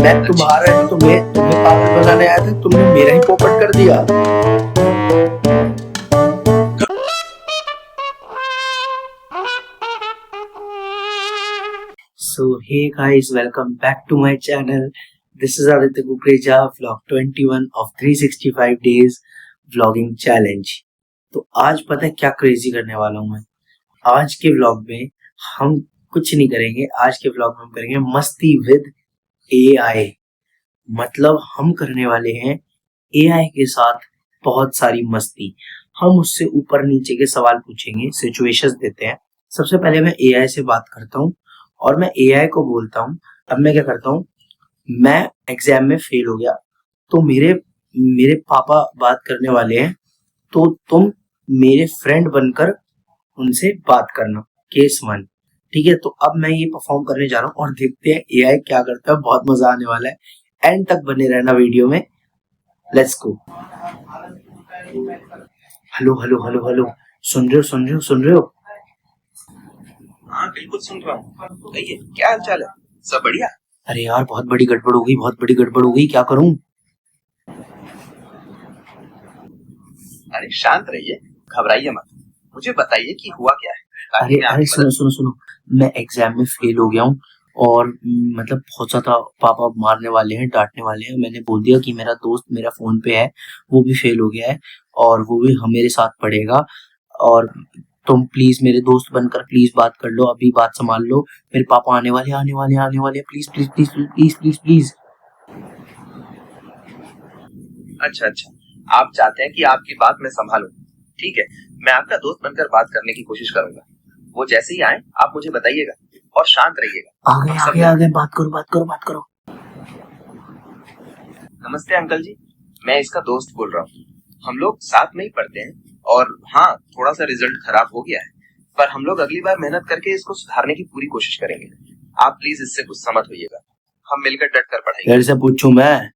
मैं तुम्हारा तुम्हें पागल बनाने आया था, तुमने मेरा ही पोपट कर दिया। So hey guys, welcome back to my channel. This is Aditya Kukreja, vlog 21 of 365 days vlogging challenge. तो आज पता है क्या क्रेजी करने वाला हूँ मैं। आज के व्लॉग में हम कुछ नहीं करेंगे, आज के व्लॉग में हम करेंगे मस्ती विद AI। मतलब हम करने वाले हैं AI के साथ बहुत सारी मस्ती। हम उससे ऊपर नीचे के सवाल पूछेंगे, सिचुएशंस देते हैं। सबसे पहले मैं AI से बात करता हूँ और मैं AI को बोलता हूँ, अब मैं क्या करता हूँ, मैं एग्जाम में फेल हो गया तो मेरे पापा बात करने वाले हैं, तो तुम मेरे फ्रेंड बनकर उनसे बात करना। केस 1, ठीक है। तो अब मैं ये परफॉर्म करने जा रहा हूँ और देखते हैं AI क्या करता है। बहुत मजा आने वाला है, एंड तक बने रहना वीडियो में। Let's go. Hello hello hello hello, सुन रहे हो? हाँ बिल्कुल सुन रहा हूँ। कहिए क्या हाल चाल है, सब बढ़िया? अरे यार बहुत बड़ी गड़बड़ हो गई, क्या करूं? अरे शांत रहिए, घबराइए मत, मुझे बताइए कि हुआ क्या है। अरे सुनो, मैं एग्जाम में फेल हो गया हूँ और मतलब बहुत ज्यादा पापा मारने वाले हैं, डांटने वाले हैं। मैंने बोल दिया कि मेरा दोस्त मेरा फोन पे है, वो भी फेल हो गया है और वो भी मेरे साथ पढ़ेगा, और तुम प्लीज मेरे दोस्त बनकर प्लीज बात कर लो, अभी बात संभाल लो। मेरे पापा आने वाले, please please please please please please. अच्छा, आप चाहते हैं कि आपकी बात मैं संभालूं? ठीक है, मैं आपका दोस्त बनकर बात करने की कोशिश करूंगा। वो जैसे ही आए आप मुझे बताइएगा और शांत रहिएगा। आ गए, बात करो। नमस्ते अंकल जी, मैं इसका दोस्त बोल रहा हूँ। हम लोग साथ में ही पढ़ते हैं और हाँ, थोड़ा सा रिजल्ट खराब हो गया है, पर हम लोग अगली बार मेहनत करके इसको सुधारने की पूरी कोशिश करेंगे। आप प्लीज इससे गुस्सा मत होइएगा, हम मिलकर डट कर पढ़ाई। घर से पूछूं मैं?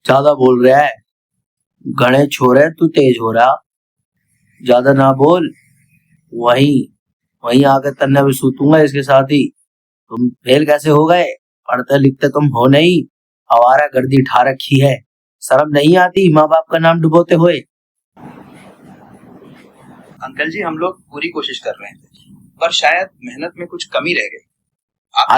ज्यादा बोल रहा है, गणेश छोरे तू तेज हो रहा, ज्यादा ना बोल। वहीं आकर तन्ने भी सूतूंगा इसके साथ ही। तुम फेल कैसे हो गए? पढ़ते लिखते तुम हो नहीं, आवारा गर्दी ठा रखी है, शर्म नहीं आती माँ बाप का नाम डुबोते हुए? अंकल जी हम लोग पूरी कोशिश कर रहे हैं, पर शायद मेहनत में कुछ कमी रह गई।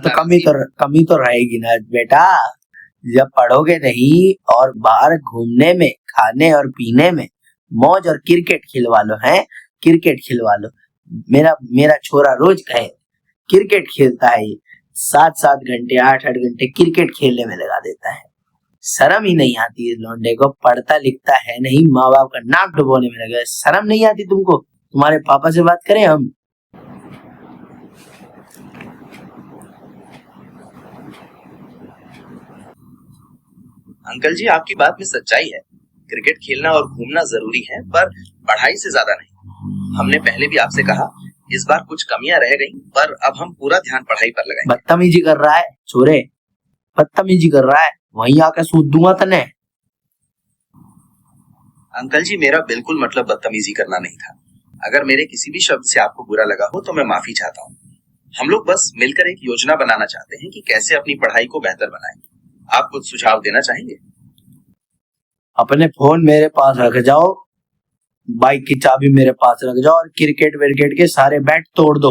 तो कमी तो रहेगी ना बेटा, जब पढ़ोगे नहीं और बाहर घूमने में, खाने और पीने में मौज और क्रिकेट खिलवा लो। मेरा छोरा रोज कहे क्रिकेट खेलता है, 7-7 घंटे 8-8 घंटे क्रिकेट खेलने में लगा देता है। शर्म ही नहीं आती इस लौंडे को, पढ़ता लिखता है नहीं, माँ बाप का नाक डुबोने में लगा। शर्म नहीं आती तुमको? तुम्हारे पापा से बात करें हम? अंकल जी आपकी बात में सच्चाई है, क्रिकेट खेलना और घूमना जरूरी है, पर पढ़ाई से ज्यादा नहीं। हमने पहले भी आपसे कहा, इस बार कुछ कमियां रह गई, पर अब हम पूरा ध्यान पढ़ाई पर लगाएंगे। बदतमीजी कर रहा है छोरे, बदतमीजी कर रहा है, वहीं आकर सूद दूंगा तने। अंकल जी मेरा बिल्कुल मतलब बदतमीजी करना नहीं था। अगर मेरे किसी भी शब्द से आपको बुरा लगा हो तो मैं माफी चाहता हूँ। हम लोग बस मिलकर एक योजना बनाना चाहते हैं कि कैसे अपनी पढ़ाई को बेहतर बनाएं। आप कुछ सुझाव देना चाहेंगे? अपने फोन मेरे पास रख जाओ, बाइक की चाबी मेरे पास रख जाओ और क्रिकेट विकेट के सारे बैट तोड़ दो,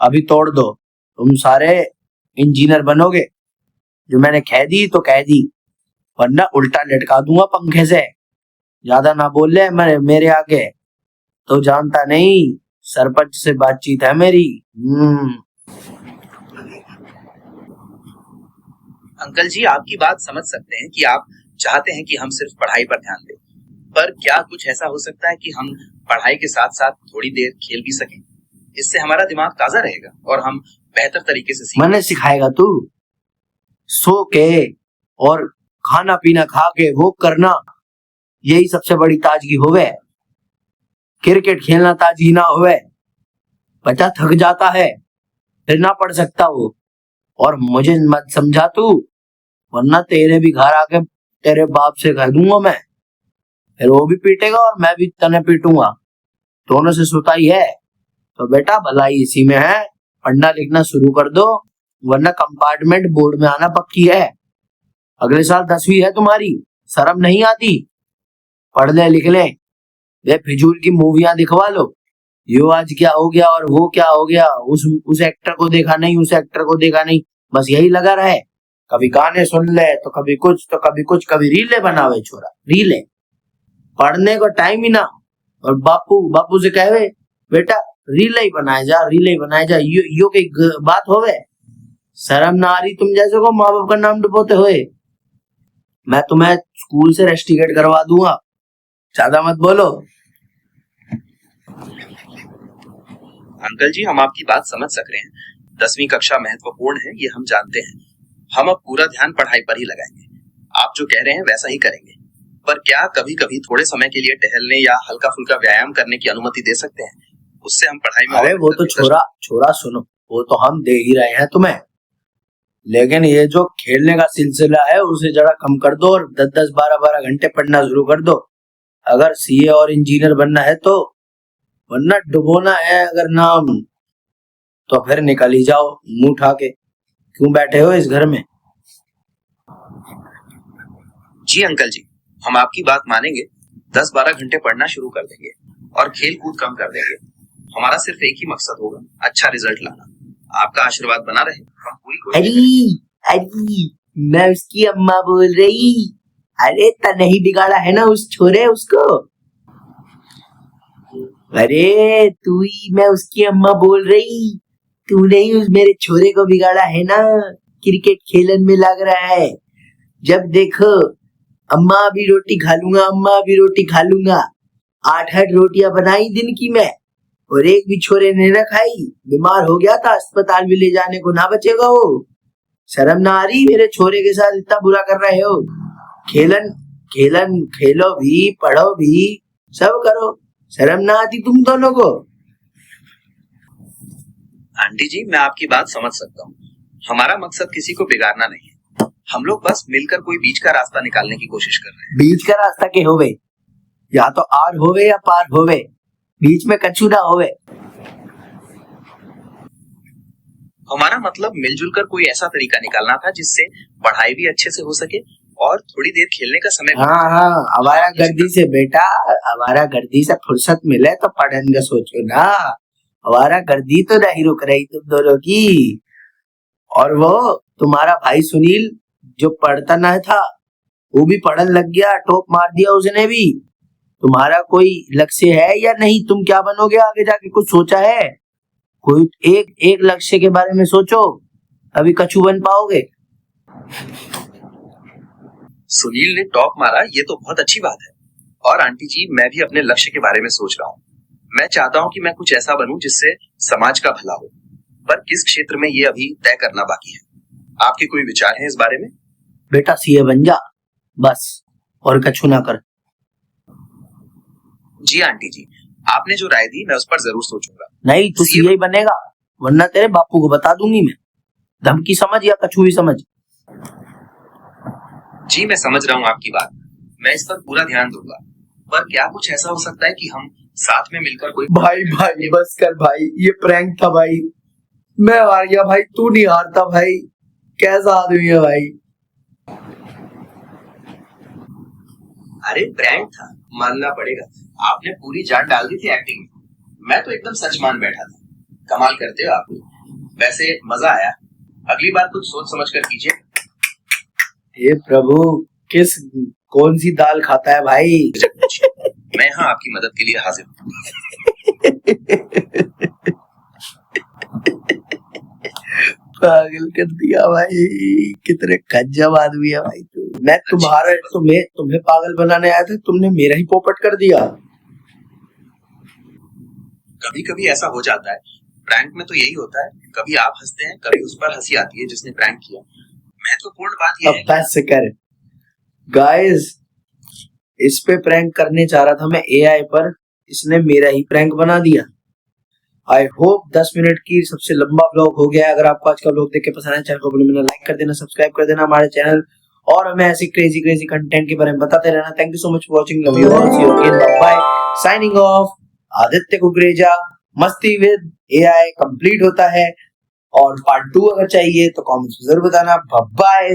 अभी तोड़ दो। तुम सारे इंजीनियर बनोगे, जो मैंने कह दी तो कह दी, वरना उल्टा लटका दूंगा पंखे से। ज्यादा ना बोल ले मेरे आगे, तो जानता नहीं सरपंच से बातचीत है मेरी। अंकल जी आपकी बात समझ सकते हैं कि आप चाहते हैं कि हम सिर्फ पढ़ाई पर ध्यान दें, पर क्या कुछ ऐसा हो सकता है कि हम पढ़ाई के साथ साथ थोड़ी देर खेल भी सकें? इससे हमारा दिमाग ताजा रहेगा और हम बेहतर तरीके से सीखेंगे। मैंने सिखाएगा तू? सो के और खाना पीना खा के वो करना, यही सबसे बड़ी ताजगी होवे। क्रिकेट खेलना ताजगी ना होवे, बच्चा थक जाता है फिर ना पढ़ सकता वो। और मुझे मत समझा तू, वरना तेरे भी घर आके तेरे बाप से कह दूंगा मैं, फिर वो भी पीटेगा और मैं भी तने पीटूंगा, दोनों से सुताई है। तो बेटा भलाई इसी में है, पढ़ना लिखना शुरू कर दो, वरना कंपार्टमेंट बोर्ड में आना पक्की है। अगले साल 10वीं है तुम्हारी, शर्म नहीं आती? पढ़ ले लिख ले, ये फिजूल की मूवियां दिखवा लो, यो आज क्या हो गया और वो क्या हो गया, उस एक्टर को देखा नहीं, उस एक्टर को देखा नहीं, बस यही लगा रहे। कभी गाने सुन ले तो कभी कुछ तो कभी कुछ, कभी रीले बनावे छोरा, रीले। पढ़ने को टाइम ही ना, और बापू से कहे बेटा रीले ही बनाए जा, रीले ही बनाए जा, यो की बात होवे? शर्म ना आ रही तुम जैसे को माँ बाप का नाम डुबोते हुए? मैं तुम्हें स्कूल से रेस्टिकेट करवा दूंगा, ज्यादा मत बोलो। अंकल जी, हम आपकी बात समझ सक रहे हैं। 10वीं कक्षा महत्वपूर्ण है, ये हम जानते हैं। हम अब पूरा ध्यान पढ़ाई पर ही लगाएंगे। आप जो कह रहे हैं वैसा ही करेंगे। पर क्या कभी कभी थोड़े समय के लिए टहलने या हल्का फुल्का व्यायाम करने की अनुमति दे सकते हैं? उससे हम पढ़ाई में। अरे वो तो छोरा सुनो, वो तो हम दे ही रहे हैं तुम्हें, लेकिन ये जो खेलने का सिलसिला है उसे जरा कम कर दो और 10-10, 12-12 घंटे पढ़ना शुरू कर दो। अगर सीए और इंजीनियर बनना है तो, वरना डुबोना है अगर नाम, तो फिर निकल ही जाओ मुंह उठा के। क्यों बैठे हो इस घर में? जी अंकल जी, हम आपकी बात मानेंगे। 10-12 घंटे पढ़ना शुरू कर देंगे और खेल कूद कम कर देंगे। हमारा सिर्फ एक ही मकसद होगा, अच्छा रिजल्ट लाना। आपका आशीर्वाद बना रहे, हम पूरी कोशिश। अरे मैं उसकी अम्मा बोल रही। अरे ता नहीं बिगाड़ा है ना उस छोरे उसको? अरे तू ही, मैं उसकी अम्मा बोल रही। तू नहीं उस मेरे छोरे को बिगाड़ा है ना, क्रिकेट खेलन में लग रहा है। जब देखो अम्मा भी रोटी खा लूंगा, अम्मा भी रोटी खा लूंगा। 8-8 रोटियां बनाई दिन की मैं, और एक भी छोरे ने न खाई। बीमार हो गया था, अस्पताल भी ले जाने को ना बचेगा वो। शर्म ना आ रही मेरे छोरे के साथ इतना बुरा कर रहे हो? खेलो भी, पढ़ो भी, सब करो, शर्म ना आती तुम दोनों को? आंटी जी, मैं आपकी बात समझ सकता हूँ। हमारा मकसद किसी को बिगाड़ना नहीं है। हम लोग बस मिलकर कोई बीच का रास्ता निकालने की कोशिश कर रहे हैं। बीच का रास्ता के होवे, या तो आर होवे या पार होवे, बीच में कछु ना होवे। हमारा मतलब मिलजुल कर कोई ऐसा तरीका निकालना था जिससे पढ़ाई भी अच्छे से हो सके और थोड़ी देर खेलने का समय। हाँ, आवारा गर्दी से बेटा, आवारा गर्दी से फुर्सत मिले तो पढ़ने का सोचो ना। आवारा गर्दी तो नहीं रुक रही तुम दोनों की। और वो तुम्हारा भाई सुनील जो पढ़ता ना था, वो भी पढ़ने लग गया, टॉप मार दिया उसने भी। तुम्हारा कोई लक्ष्य है या नहीं? तुम क्या बनोगे आगे जाके, कुछ सोचा है? कोई एक लक्ष्य के बारे में सोचो, अभी कछु बन पाओगे। सुनील ने टॉप मारा, ये तो बहुत अच्छी बात है। और आंटी जी, मैं भी अपने लक्ष्य के बारे में सोच रहा हूँ। मैं चाहता हूँ कि मैं कुछ ऐसा बनूं जिससे समाज का भला हो, पर किस क्षेत्र में ये अभी तय करना बाकी है। आपके कोई विचार हैं इस बारे में? बेटा सीए बन जा बस, और कछु ना कर। जी आंटी जी, आपने जो राय दी मैं उस पर जरूर सोचूंगा। नहीं, तू सीए ही बनेगा, वरना तेरे बापू को बता दूंगी मैं। धमकी समझ या कछु भी समझ। जी मैं समझ रहा हूँ आपकी बात, मैं इस पर पूरा ध्यान दूंगा। पर क्या कुछ ऐसा हो सकता है कि हम साथ में मिलकर कोई। भाई बस कर भाई, ये प्रैंक था भाई, मैं हार गया भाई, तू नहीं हारता भाई। कैसा आदमी है भाई? अरे प्रैंक था, मानना पड़ेगा। आपने पूरी जान डाल दी थी एक्टिंग में। मैं तो एकदम सच मान बैठा था। कमाल करते हो आप। वैसे मजा आया। अगली बार कुछ सोच समझ कर कीजिए। हे प्रभु, कौन सी दाल खाता है भाई? मैं यहाँ आपकी मदद के लिए हाजिर हूँ। पागल कर दिया भाई, कितने गजब आदमी है भाई तू। मैं तुम्हें पागल बनाने आया था, तुमने मेरा ही पोपट कर दिया। कभी कभी ऐसा हो जाता है, प्रैंक में तो यही होता है। कभी आप हंसते हैं, कभी उस पर हंसी आती है जिसने प्रैंक किया। महत्वपूर्ण बात यह है। बस कर गाइस, इस पे प्रैंक करने चाह रहा था मैं एआई पर, इसने मेरा ही प्रैंक बना दिया। आई होप 10 मिनट की सबसे लंबा ब्लॉग हो गया है। अगर आपको आज का ब्लॉग देख के पसंद आया, चैनल को लाइक कर देना, सब्सक्राइब कर देना हमारे चैनल, और हमें ऐसी क्रेजी कंटेंट के बारे में बताते रहना। Thank you so much for watching, love you all, see you again, bye bye, signing off. Aditya Kukreja. मस्ती विद एआई कंप्लीट होता है। और पार्ट 2 अगर चाहिए तो कमेंट्स में जरूर बताना। बाय।